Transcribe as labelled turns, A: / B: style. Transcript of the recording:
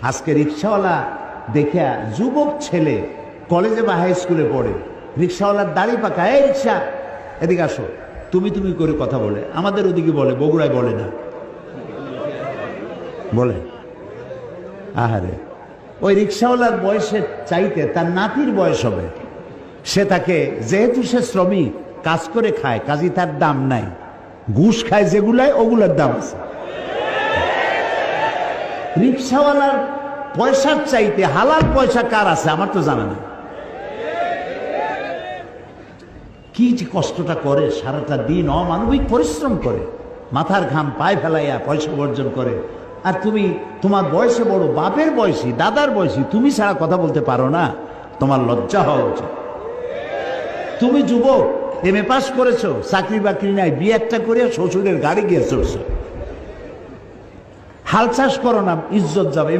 A: আজকে রিক্সাওয়ালা দেখে যুবক ছেলে কলেজে বা হাই স্কুলে পড়ে, রিক্সাওয়ালার দাড়ি পাকা, এই রিক্সা এদিকে আসো, তুমি তুমি করে কথা বলে। আমাদের ওদিকে বলে, বগুড়ায় বলে না, বলে। আহারে, ওই রিক্সাওয়ালার বয়সের চাইতে তার নাতির বয়স হবে। সে তাকে, যেহেতু সে শ্রমিক, কাজ করে খায়, কাজী তার দাম নাই। ঘুষ খায় যেগুলায়, ওগুলার দাম আছে। রিক্সাওয়ালার পয়সার চাইতে হালাল পয়সা কার আছে আমার তো জানা নেই। কি যে কষ্টটা করে, সারাটা দিন অমানবিক পরিশ্রম করে, মাথার ঘাম পায়ে ফেলাইয়া পয়সা উপার্জন করে। আর তুমি তোমার বয়সে বড়, বাপের বয়সী, দাদার বয়সী, তুমি ছাড়া কথা বলতে পারো না। তোমার লজ্জা হওয়া উচিত। তুমি যুবক, এমএ পাস করেছো, চাকরি বাকরি নাই, বিয়ে একটা করে শ্বশুরের গাড়ি গিয়ে চড়ছো। হাল চাষ করো না, ইজ্জত যাবে।